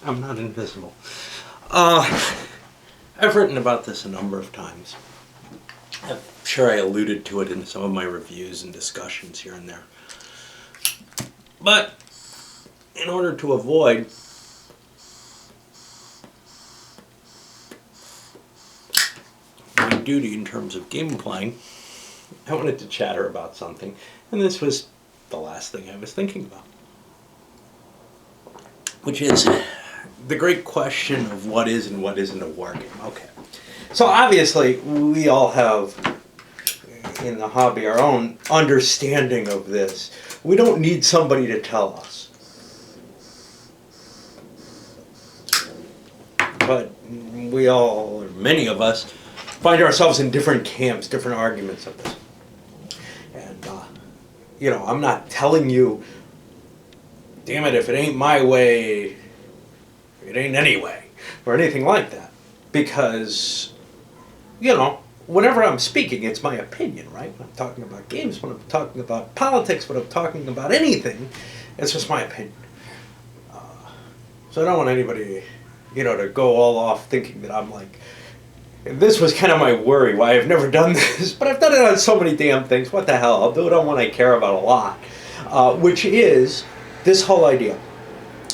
I'm not invisible. I've written about this a number of times. I'm sure I alluded to it in some of my reviews and discussions here and there. But in order to avoid my duty in terms of game playing, I wanted to chatter about something, and this was the last thing I was thinking about, which is the great question of what is and what isn't a wargame. Okay, so obviously we all have in the hobby our own understanding of this. We don't need somebody to tell us. But we all, or many of us, find ourselves in different camps, different arguments of this. And, I'm not telling you, damn it, if it ain't my way, it ain't any way, or anything like that. Because, whenever I'm speaking, it's my opinion, right? When I'm talking about games, when I'm talking about politics, when I'm talking about anything, it's just my opinion. So I don't want anybody, to go all off thinking that I'm like, this was kind of my worry, why I've never done this, but I've done it on so many damn things. What the hell? I'll do it on one I care about a lot, which is this whole idea.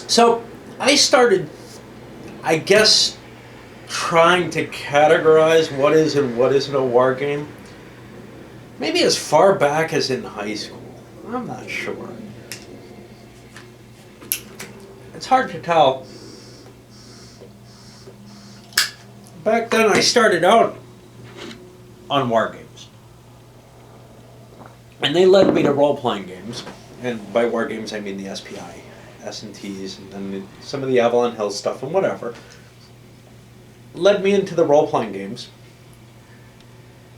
So I started, I guess, trying to categorize what is and what isn't a war game. Maybe as far back as in high school. I'm not sure. It's hard to tell. Back then I started out on war games. And they led me to role-playing games. And by war games I mean the SPI, S&Ts, and then some of the Avalon Hill stuff and whatever. Led me into the role-playing games.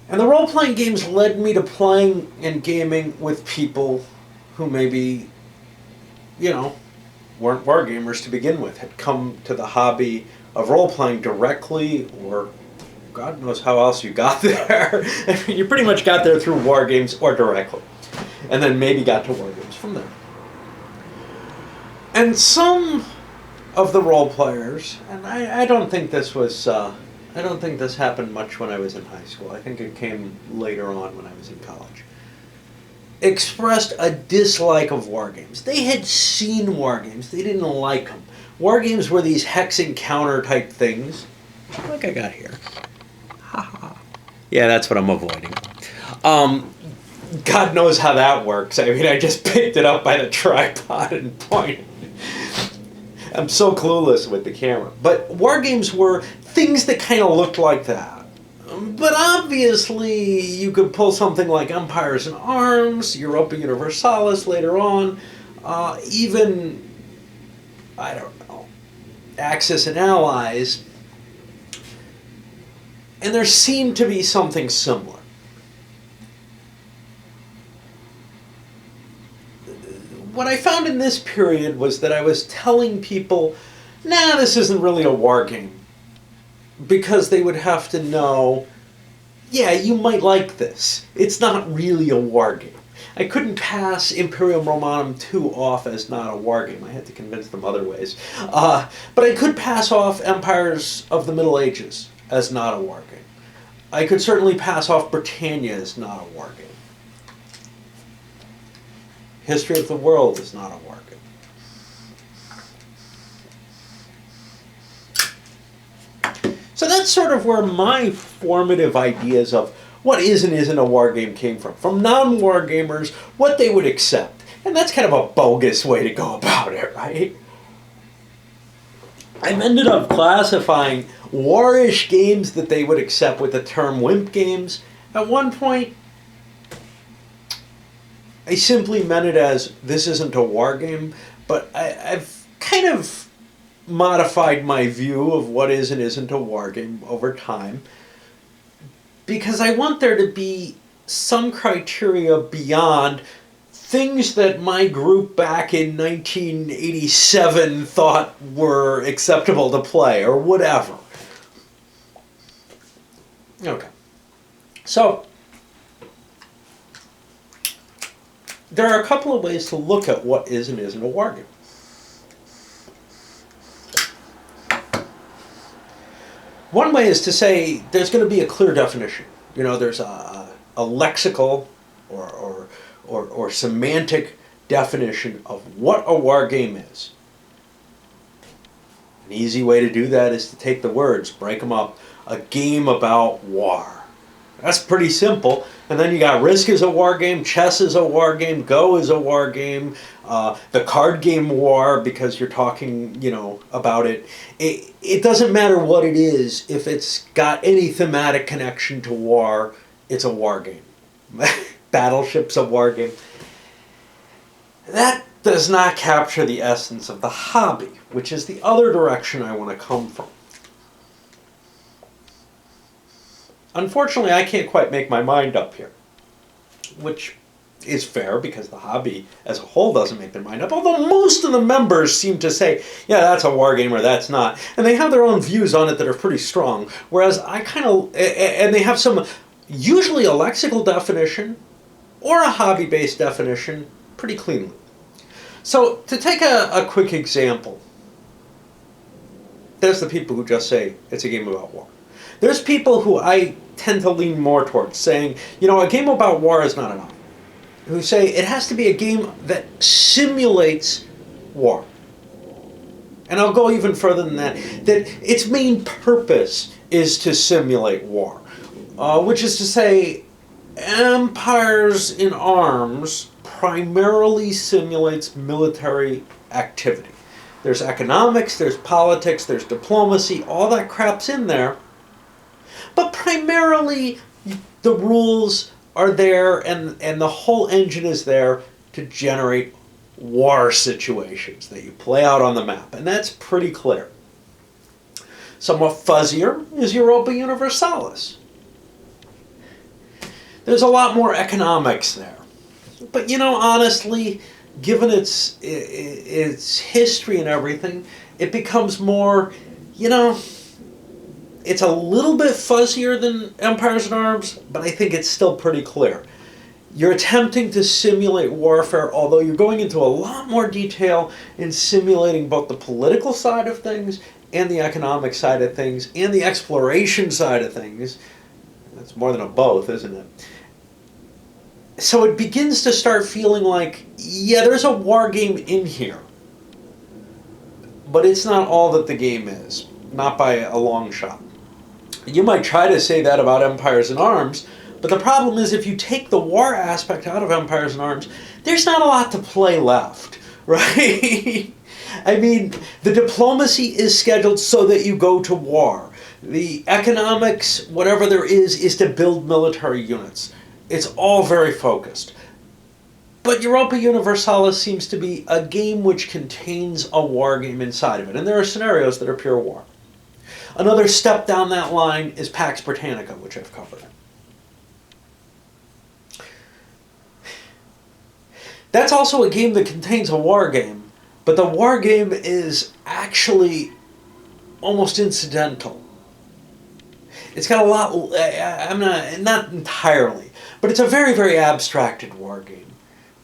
And the role-playing games led me to playing and gaming with people who maybe, weren't wargamers to begin with, had come to the hobby of role-playing directly, or God knows how else you got there. You pretty much got there through war games or directly. And then maybe got to war games from there. And some of the role players, and I don't think this was, I don't think this happened much when I was in high school. I think it came later on when I was in college. Expressed a dislike of war games. They had seen war games. They didn't like them. War games were these hex encounter type things, like I got here. Yeah, that's what I'm avoiding. God knows how that works. I mean, I just picked it up by the tripod and pointed. I'm so clueless with the camera. But war games were things that kind of looked like that. But obviously, you could pull something like Empires and Arms, Europa Universalis later on, even, I don't know, Axis and Allies. And there seemed to be something similar. What I found in this period was that I was telling people, nah, this isn't really a war game. Because they would have to know, yeah, you might like this. It's not really a war game. I couldn't pass Imperium Romanum 2 off as not a war game. I had to convince them other ways. But I could pass off Empires of the Middle Ages as not a war game. I could certainly pass off Britannia as not a war game. History of the World is not a war game. So that's sort of where my formative ideas of what is and isn't a war game came from non-war gamers, what they would accept. And that's kind of a bogus way to go about it, right? I've ended up classifying warish games that they would accept with the term wimp games. At one point, I simply meant it as, this isn't a war game, but I've kind of modified my view of what is and isn't a war game over time, because I want there to be some criteria beyond things that my group back in 1987 thought were acceptable to play, or whatever. Okay. So, there are a couple of ways to look at what is and isn't a war game. One way is to say there's going to be a clear definition. There's a lexical or semantic definition of what a war game is. An easy way to do that is to take the words, break them up. A game about war. That's pretty simple. And then you got Risk is a war game, Chess is a war game, Go is a war game, the card game War, because you're talking, about it. It doesn't matter what it is. If it's got any thematic connection to war, it's a war game. Battleship's a war game. That does not capture the essence of the hobby, which is the other direction I want to come from. Unfortunately, I can't quite make my mind up here, which is fair because the hobby as a whole doesn't make their mind up, although most of the members seem to say, yeah, that's a war game or that's not. And they have their own views on it that are pretty strong, whereas and they have some, usually a lexical definition or a hobby-based definition pretty cleanly. So to take a quick example, there's the people who just say it's a game about war. There's people who I tend to lean more towards saying, a game about war is not enough. Who say it has to be a game that simulates war. And I'll go even further than that its main purpose is to simulate war. Which is to say, Empires in Arms primarily simulates military activity. There's economics, there's politics, there's diplomacy, all that crap's in there. But primarily, the rules are there and the whole engine is there to generate war situations that you play out on the map. And that's pretty clear. Somewhat fuzzier is Europa Universalis. There's a lot more economics there. But honestly, given its history and everything, it becomes more, it's a little bit fuzzier than Empires in Arms, but I think it's still pretty clear. You're attempting to simulate warfare, although you're going into a lot more detail in simulating both the political side of things and the economic side of things and the exploration side of things. That's more than a both, isn't it? So it begins to start feeling like, yeah, there's a war game in here. But it's not all that the game is. Not by a long shot. You might try to say that about Empires in Arms, but the problem is if you take the war aspect out of Empires in Arms, there's not a lot to play left, right? I mean, the diplomacy is scheduled so that you go to war. The economics, whatever there is to build military units. It's all very focused. But Europa Universalis seems to be a game which contains a war game inside of it, and there are scenarios that are pure war. Another step down that line is Pax Britannica, which I've covered. That's also a game that contains a war game, but the war game is actually almost incidental. It's got a lot, not entirely, but it's a very, very abstracted war game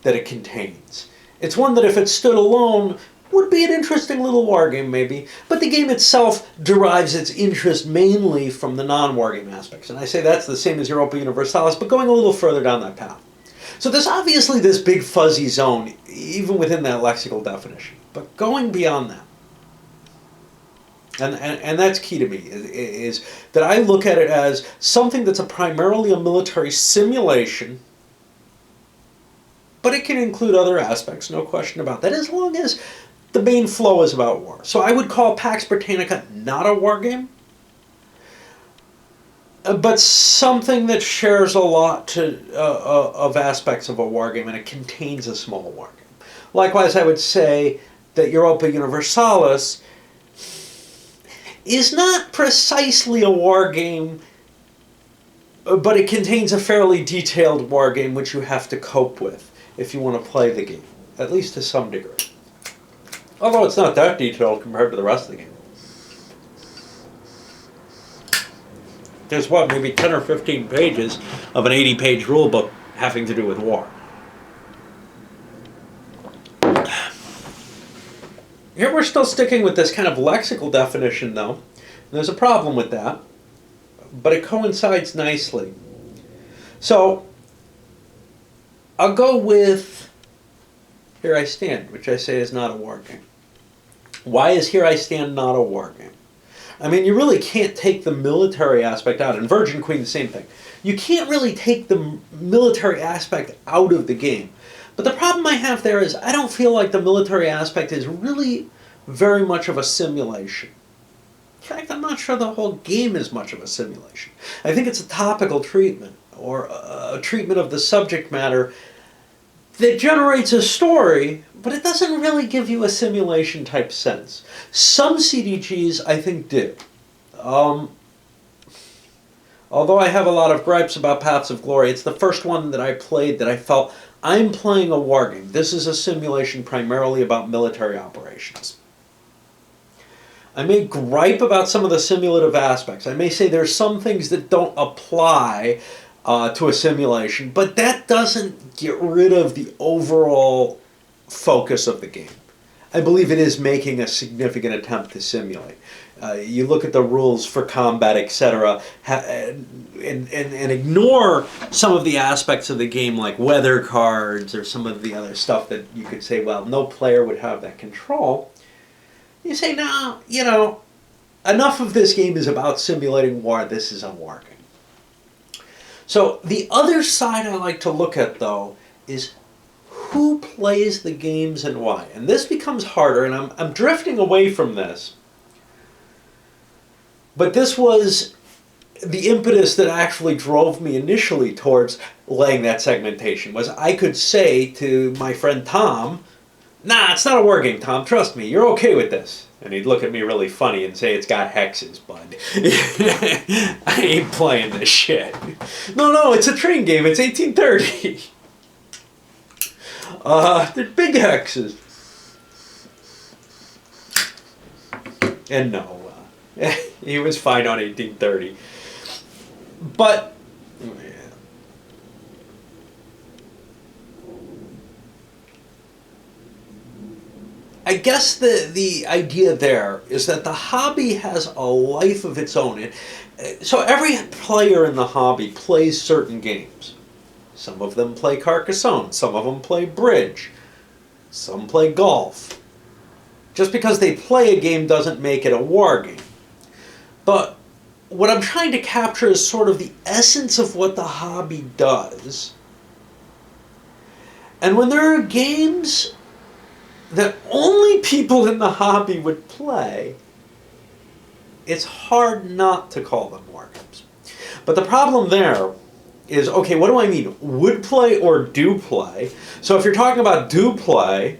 that it contains. It's one that if it stood alone would be an interesting little war game maybe, but the game itself derives its interest mainly from the non-war game aspects. And I say that's the same as Europa Universalis, but going a little further down that path. So there's obviously this big fuzzy zone, even within that lexical definition. But going beyond that, and that's key to me, is that I look at it as something that's primarily a military simulation, but it can include other aspects, no question about that, as long as the main flow is about war. So I would call Pax Britannica not a war game, but something that shares a lot of aspects of a war game, and it contains a small war game. Likewise, I would say that Europa Universalis is not precisely a war game, but it contains a fairly detailed war game which you have to cope with if you want to play the game, at least to some degree. Although it's not that detailed compared to the rest of the game. There's maybe 10 or 15 pages of an 80-page rulebook having to do with war. Here we're still sticking with this kind of lexical definition, though. There's a problem with that, but it coincides nicely. So, I'll go with Here I Stand, which I say is not a wargame. Why is Here I Stand not a wargame? I mean, you really can't take the military aspect out. And Virgin Queen, the same thing. You can't really take the military aspect out of the game. But the problem I have there is I don't feel like the military aspect is really very much of a simulation. In fact, I'm not sure the whole game is much of a simulation. I think it's a topical treatment, or a treatment of the subject matter that generates a story, but it doesn't really give you a simulation type sense. Some CDGs I think do. Although I have a lot of gripes about Paths of Glory, it's the first one that I played that I felt, I'm playing a wargame. This is a simulation primarily about military operations. I may gripe about some of the simulative aspects. I may say there's some things that don't apply to a simulation, but that doesn't get rid of the overall focus of the game. I believe it is making a significant attempt to simulate. You look at the rules for combat, etc., and ignore some of the aspects of the game like weather cards or some of the other stuff that you could say, well, no player would have that control. You say, no, you know, enough of this game is about simulating war. This is a war game. So the other side I like to look at, though, is who plays the games and why. And this becomes harder, and I'm drifting away from this. But this was the impetus that actually drove me initially towards laying that segmentation, was I could say to my friend Tom, nah, it's not a war game, Tom, trust me, you're okay with this. And he'd look at me really funny and say, it's got hexes, bud. I ain't playing this shit. No, it's a train game, it's 1830. They're big hexes. And no, he was fine on 1830. But I guess the idea there is that the hobby has a life of its own. So every player in the hobby plays certain games. Some of them play Carcassonne, some of them play bridge, some play golf. Just because they play a game doesn't make it a war game. But what I'm trying to capture is sort of the essence of what the hobby does. And when there are games that only people in the hobby would play, it's hard not to call them war games. But the problem there is, okay, what do I mean? Would play or do play? So if you're talking about do play,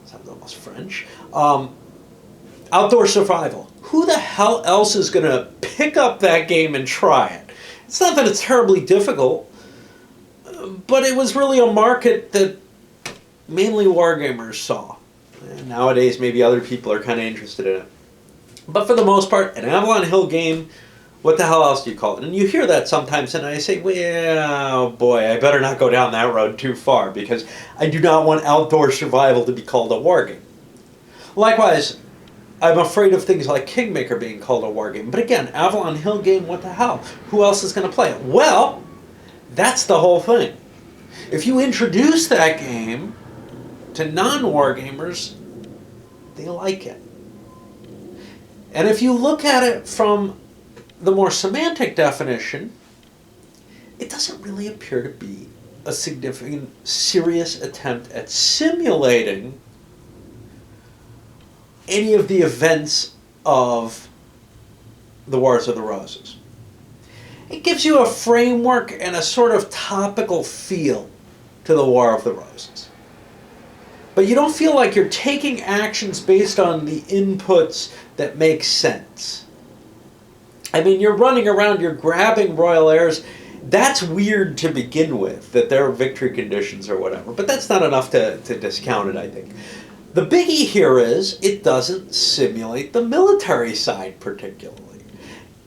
sounds almost French, outdoor survival. Who the hell else is going to pick up that game and try it? It's not that it's terribly difficult, but it was really a market that mainly wargamers saw. And nowadays, maybe other people are kind of interested in it. But for the most part, an Avalon Hill game, what the hell else do you call it? And you hear that sometimes, and I say, well, boy, I better not go down that road too far, because I do not want outdoor survival to be called a war game. Likewise, I'm afraid of things like Kingmaker being called a war game. But again, Avalon Hill game, what the hell? Who else is going to play it? Well, that's the whole thing. If you introduce that game to non-war gamers, they like it. And if you look at it from the more semantic definition, it doesn't really appear to be a significant, serious attempt at simulating any of the events of the Wars of the Roses. It gives you a framework and a sort of topical feel to the War of the Roses. But you don't feel like you're taking actions based on the inputs that make sense. I mean, you're running around, you're grabbing royal heirs. That's weird to begin with, that there are victory conditions or whatever. But that's not enough to discount it, I think. The biggie here is it doesn't simulate the military side particularly.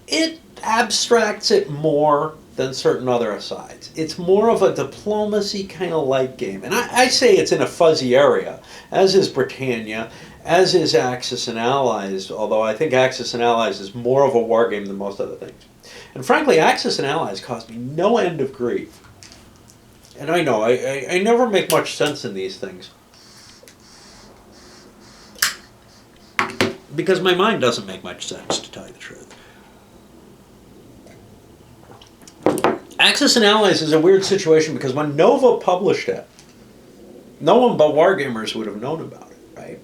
It abstracts it more than certain other asides. It's more of a diplomacy kind of light game. And I say it's in a fuzzy area, as is Britannia, as is Axis and Allies, although I think Axis and Allies is more of a wargame than most other things. And frankly, Axis and Allies caused me no end of grief. And I know, I never make much sense in these things. Because my mind doesn't make much sense, to tell you the truth. Axis and Allies is a weird situation because when Nova published it, no one but wargamers would have known about it, right?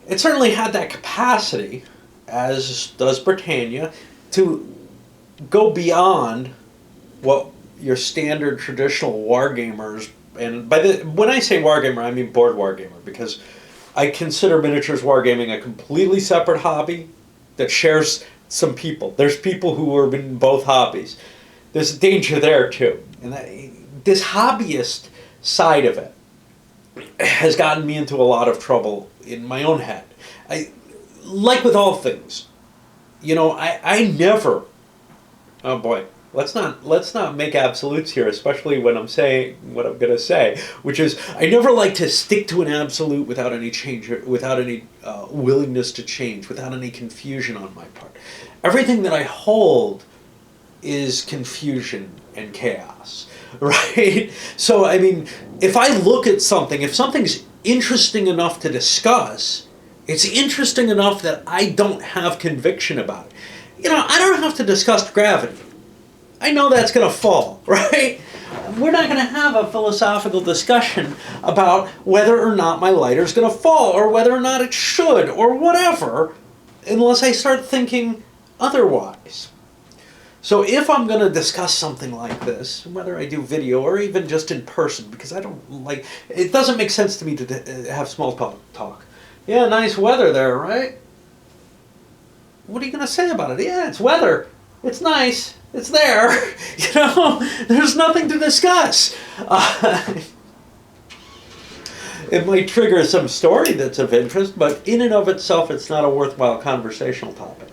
It certainly had that capacity, as does Britannia, to go beyond what your standard traditional wargamers, and when I say wargamer, I mean board wargamer, because I consider miniatures wargaming a completely separate hobby that shares some people. There's people who are in both hobbies. There's a danger there too. And this hobbyist side of it has gotten me into a lot of trouble in my own head. Like with all things, you know, I never, oh boy, let's not make absolutes here, especially when I'm saying what I'm going to say, which is I never like to stick to an absolute without any change, without any willingness to change, without any confusion on my part. Everything that I hold is confusion and chaos, right? So, I mean, if I look at something, if something's interesting enough to discuss, it's interesting enough that I don't have conviction about it. You know, I don't have to discuss gravity. I know that's going to fall, right? We're not going to have a philosophical discussion about whether or not my lighter's going to fall, or whether or not it should, or whatever, unless I start thinking otherwise. So if I'm going to discuss something like this, whether I do video or even just in person, because I don't like, it doesn't make sense to me to have small talk. Yeah, nice weather there, right? What are you going to say about it? Yeah, it's weather. It's nice. It's there. You know, there's nothing to discuss. It might trigger some story that's of interest, but in and of itself, it's not a worthwhile conversational topic.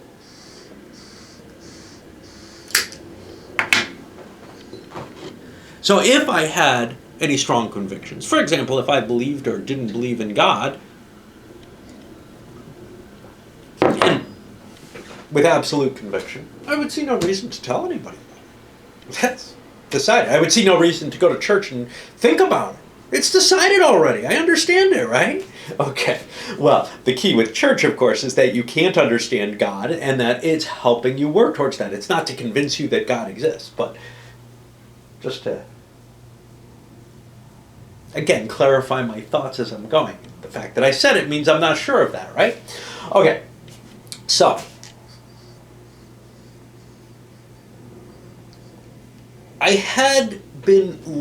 So if I had any strong convictions, for example, if I believed or didn't believe in God, and with absolute conviction, I would see no reason to tell anybody about it. That's decided. I would see no reason to go to church and think about it. It's decided already. I understand it, right? Okay. Well, the key with church, of course, is that you can't understand God and that it's helping you work towards that. It's not to convince you that God exists, but just to, again, clarify my thoughts as I'm going. The fact that I said it means I'm not sure of that, right? Okay. So, I had been very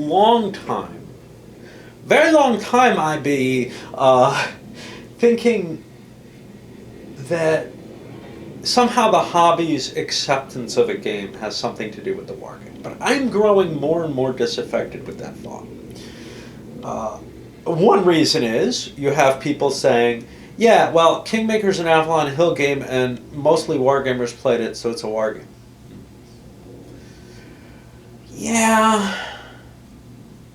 long time, I'd be thinking that somehow the hobby's acceptance of a game has something to do with the wargame. But I'm growing more and more disaffected with that thought. One reason is you have people saying, yeah, well, Kingmaker's an Avalon Hill game and mostly wargamers played it, so it's a wargame. Yeah,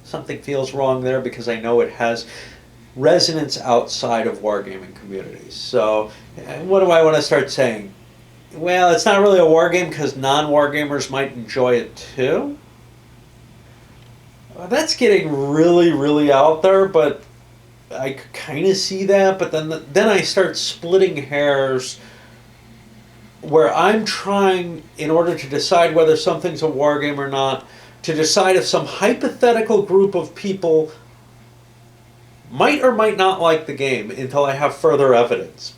something feels wrong there because I know it has resonance outside of wargaming communities. So what do I want to start saying? Well, it's not really a wargame because non-wargamers might enjoy it too. Well, that's getting really, really out there, but I could kind of see that. But then I start splitting hairs where I'm trying, in order to decide whether something's a wargame or not, to decide if some hypothetical group of people might or might not like the game until I have further evidence.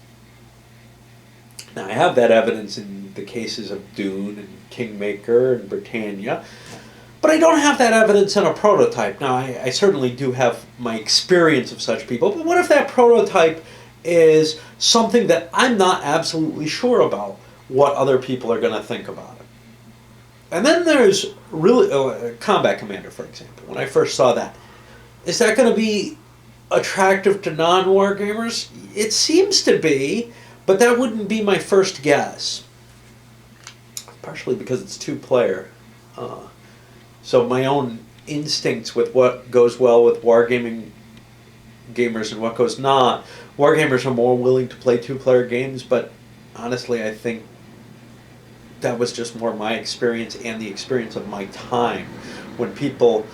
Now, I have that evidence in the cases of Dune and Kingmaker and Britannia, but I don't have that evidence in a prototype. Now, I certainly do have my experience of such people, but what if that prototype is something that I'm not absolutely sure about what other people are going to think about it? And then there's really Combat Commander, for example. When I first saw that, is that going to be attractive to non-wargamers? It seems to be, but that wouldn't be my first guess. Partially because it's two-player. So my own instincts with what goes well with wargaming gamers and what goes not. Wargamers are more willing to play two-player games, but honestly, I think that was just more my experience and the experience of my time, when people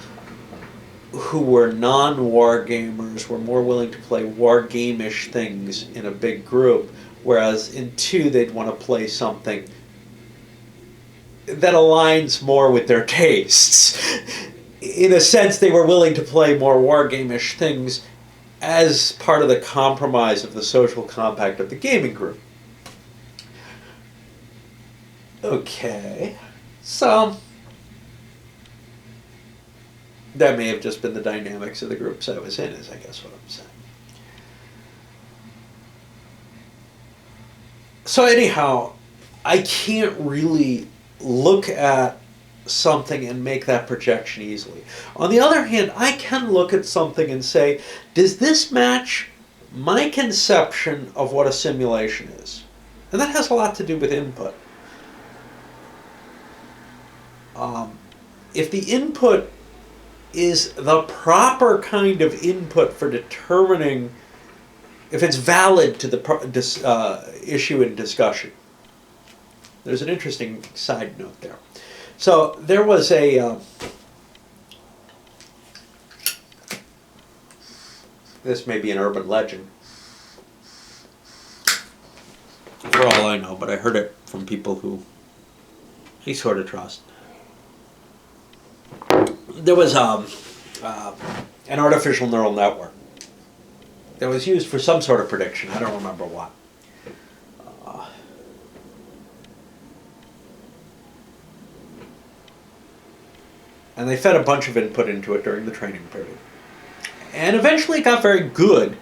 who were non-war gamers were more willing to play war game-ish things in a big group, whereas in two they'd want to play something that aligns more with their tastes. In a sense, they were willing to play more war game-ish things as part of the compromise of the social compact of the gaming group. Okay, so that may have just been the dynamics of the groups I was in, is I guess what I'm saying. So anyhow, I can't really look at something and make that projection easily. On the other hand, I can look at something and say, does this match my conception of what a simulation is? And that has a lot to do with input. If the input is the proper kind of input for determining if it's valid to the issue in discussion. There's an interesting side note there. So there was a this may be an urban legend, for all I know, but I heard it from people who I sort of trust. There was an artificial neural network that was used for some sort of prediction. I don't remember what. And they fed a bunch of input into it during the training period. And eventually it got very good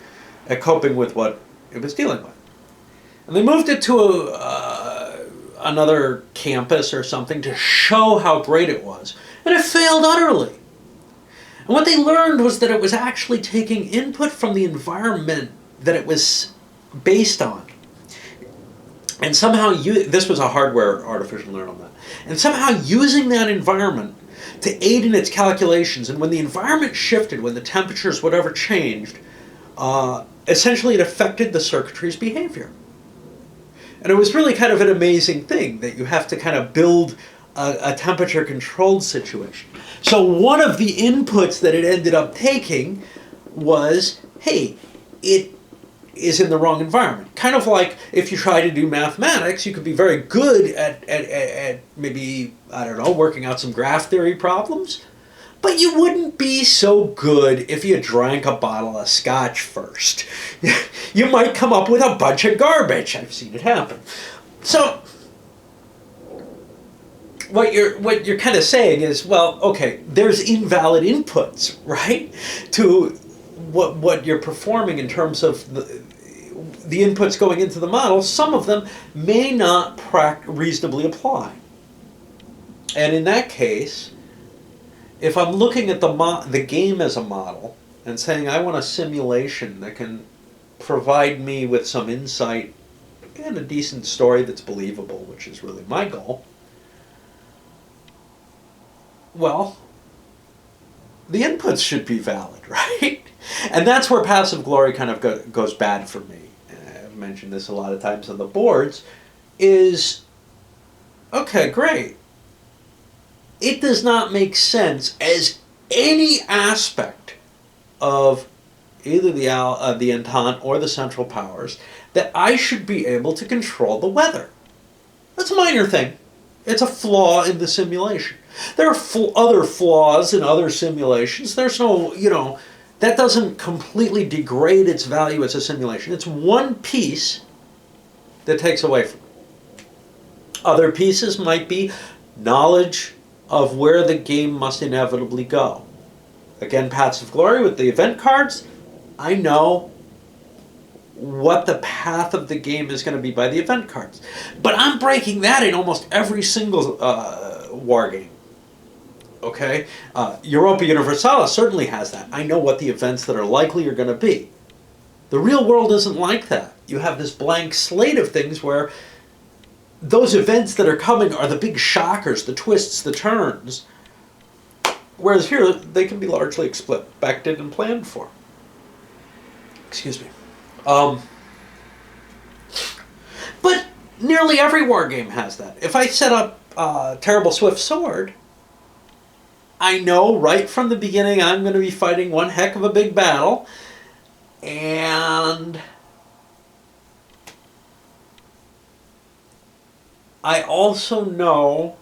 at coping with what it was dealing with. And they moved it to another campus or something to show how great it was. And it failed utterly. And what they learned was that it was actually taking input from the environment that it was based on. And somehow, this was a hardware artificial neural net. And somehow using that environment to aid in its calculations, and when the environment shifted, when the temperatures, whatever, changed, essentially it affected the circuitry's behavior. And it was really kind of an amazing thing that you have to kind of build a temperature-controlled situation. So one of the inputs that it ended up taking was, hey, it is in the wrong environment. Kind of like if you try to do mathematics, you could be very good at maybe, I don't know, working out some graph theory problems, but you wouldn't be so good if you drank a bottle of scotch first. You might come up with a bunch of garbage. I've seen it happen. So what you're kind of saying is, well, okay, there's invalid inputs, right, to what you're performing in terms of the inputs going into the model. Some of them may not reasonably apply. And in that case, if I'm looking at the game as a model and saying I want a simulation that can provide me with some insight and a decent story that's believable, which is really my goal, well, the inputs should be valid, right? And that's where passive glory kind of goes bad for me. I've mentioned this a lot of times on the boards, is, okay, great. It does not make sense as any aspect of either the Entente or the Central Powers that I should be able to control the weather. That's a minor thing. It's a flaw in the simulation. There are other flaws in other simulations. There's no, that doesn't completely degrade its value as a simulation. It's one piece that takes away from it. Other pieces might be knowledge of where the game must inevitably go. Again, passive glory with the event cards, I know what the path of the game is going to be by the event cards. But I'm breaking that in almost every single war game. Okay? Europa Universalis certainly has that. I know what the events that are likely are going to be. The real world isn't like that. You have this blank slate of things where those events that are coming are the big shockers, the twists, the turns. Whereas here, they can be largely expected and planned for. Excuse me. But nearly every wargame has that. If I set up Terrible Swift Sword, I know right from the beginning I'm going to be fighting one heck of a big battle, and I also know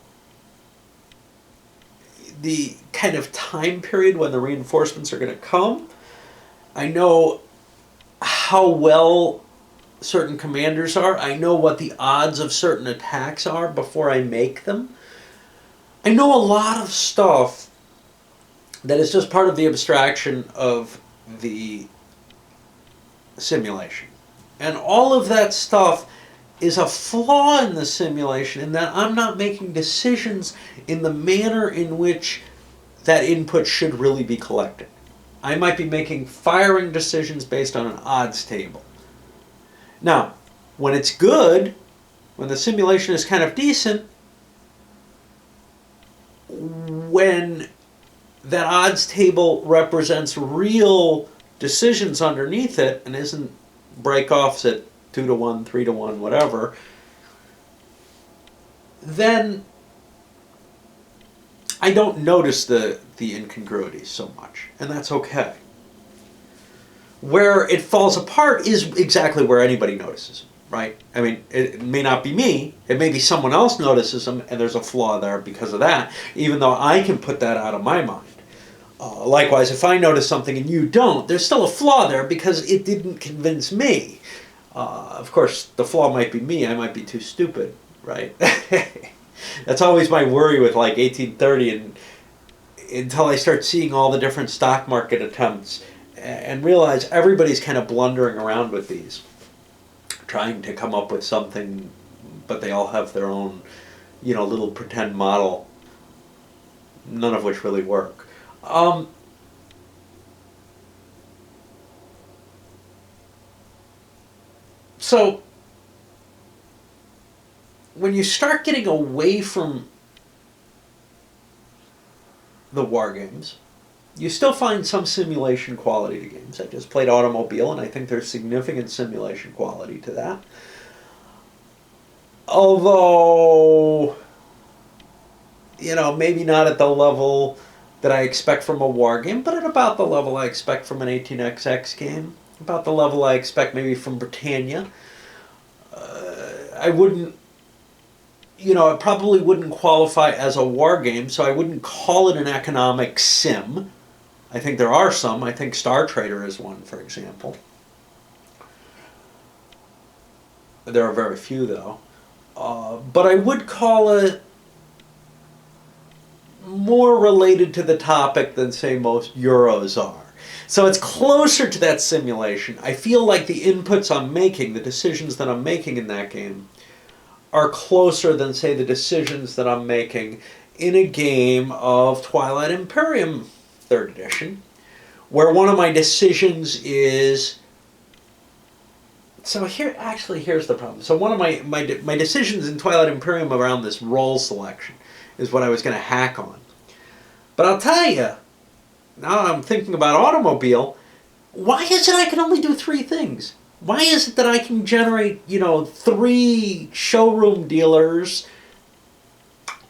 the kind of time period when the reinforcements are going to come. I know how well certain commanders are. I know what the odds of certain attacks are before I make them. I know a lot of stuff that is just part of the abstraction of the simulation. And all of that stuff is a flaw in the simulation in that I'm not making decisions in the manner in which that input should really be collected. I might be making firing decisions based on an odds table. Now, when it's good, when the simulation is kind of decent, when that odds table represents real decisions underneath it and isn't break-offs at 2 to 1, 3 to 1, whatever, then I don't notice the incongruities so much, and that's okay. Where it falls apart is exactly where anybody notices them, right? I mean, it may not be me, it may be someone else notices them, and there's a flaw there because of that, even though I can put that out of my mind. Likewise, if I notice something and you don't, there's still a flaw there because it didn't convince me. Of course, the flaw might be me, I might be too stupid, right? That's always my worry with like 1830 and until I start seeing all the different stock market attempts and realize everybody's kind of blundering around with these, trying to come up with something, but they all have their own, little pretend model, none of which really work. So, when you start getting away from the war games, you still find some simulation quality to games. I just played Automobile, and I think there's significant simulation quality to that. Although, maybe not at the level that I expect from a war game, but at about the level I expect from an 18xx game, about the level I expect maybe from Britannia. I wouldn't, it probably wouldn't qualify as a war game, so I wouldn't call it an economic sim. I think there are some. I think Star Trader is one, for example. There are very few, though. But I would call it more related to the topic than, say, most Euros are. So it's closer to that simulation. I feel like the inputs I'm making, the decisions that I'm making in that game, are closer than, say, the decisions that I'm making in a game of Twilight Imperium 3rd edition, where one of my decisions is... So here's the problem. So one of my decisions in Twilight Imperium around this role selection is what I was going to hack on. But I'll tell you, now I'm thinking about Automobile, why is it I can only do 3 things? Why is it that I can generate, 3 showroom dealers,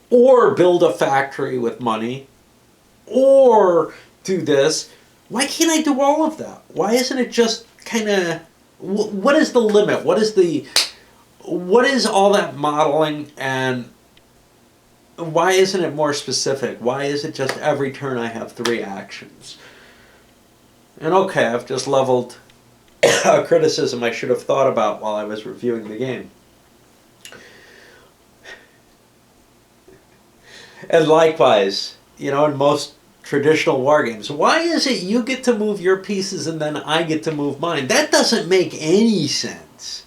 or build a factory with money, or do this? Why can't I do all of that? Why isn't it just kind of... What is the limit? What is all that modeling, and why isn't it more specific? Why is it just every turn I have 3 actions? And okay, I've just leveled a criticism I should have thought about while I was reviewing the game. And likewise, in most traditional war games, why is it you get to move your pieces and then I get to move mine? That doesn't make any sense.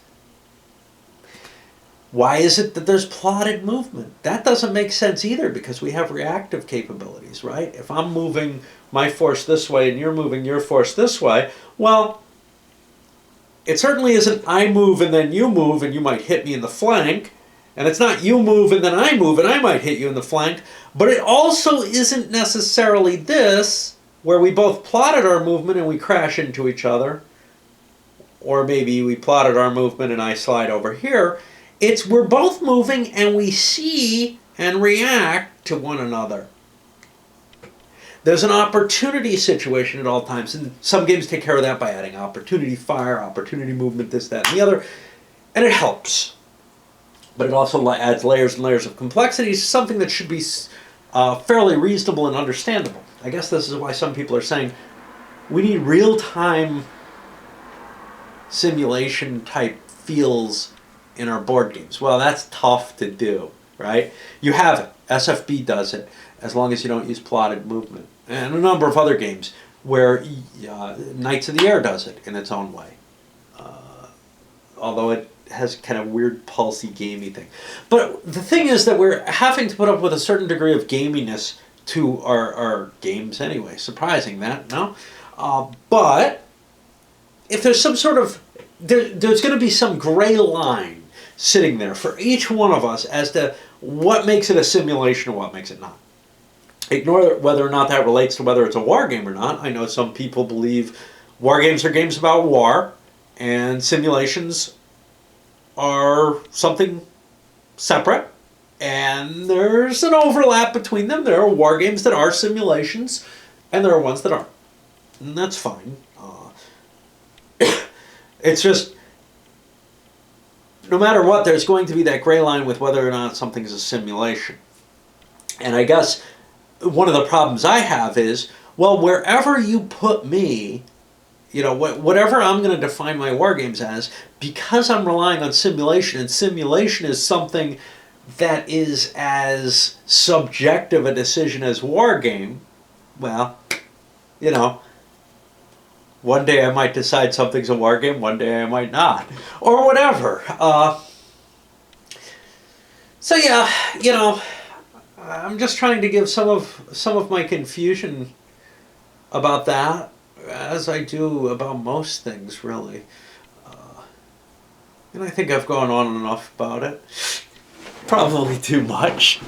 Why is it that there's plotted movement? That doesn't make sense either because we have reactive capabilities, right? If I'm moving my force this way and you're moving your force this way, well, it certainly isn't I move and then you move and you might hit me in the flank, and it's not you move and then I move and I might hit you in the flank, but it also isn't necessarily this, where we both plotted our movement and we crash into each other, or maybe we plotted our movement and I slide over here. It's we're both moving and we see and react to one another. There's an opportunity situation at all times, and some games take care of that by adding opportunity fire, opportunity movement, this, that, and the other, and it helps. But it also adds layers and layers of complexity, something that should be fairly reasonable and understandable. I guess this is why some people are saying we need real-time simulation type feels in our board games. Well, that's tough to do, right? You have it. SFB does it, as long as you don't use plotted movement. And a number of other games where Knights of the Air does it in its own way. Although it has kind of weird pulsy gamey thing. But the thing is that we're having to put up with a certain degree of gaminess to our games anyway. Surprising that, no? But if there's some sort of, there's going to be some gray line sitting there for each one of us as to what makes it a simulation and what makes it not. Ignore whether or not that relates to whether it's a war game or not. I know some people believe war games are games about war and simulations are something separate, and there's an overlap between them. There are war games that are simulations and there are ones that aren't, and that's fine. It's just, no matter what, there's going to be that gray line with whether or not something's a simulation. And I guess one of the problems I have is, well, wherever you put me, you know, whatever I'm going to define my war games as, because I'm relying on simulation, and simulation is something that is as subjective a decision as war game, well, you know, one day I might decide something's a war game, one day I might not, or whatever. So yeah, you know, I'm just trying to give some of my confusion about that, as I do about most things, really. And I think I've gone on enough about it. Probably too much.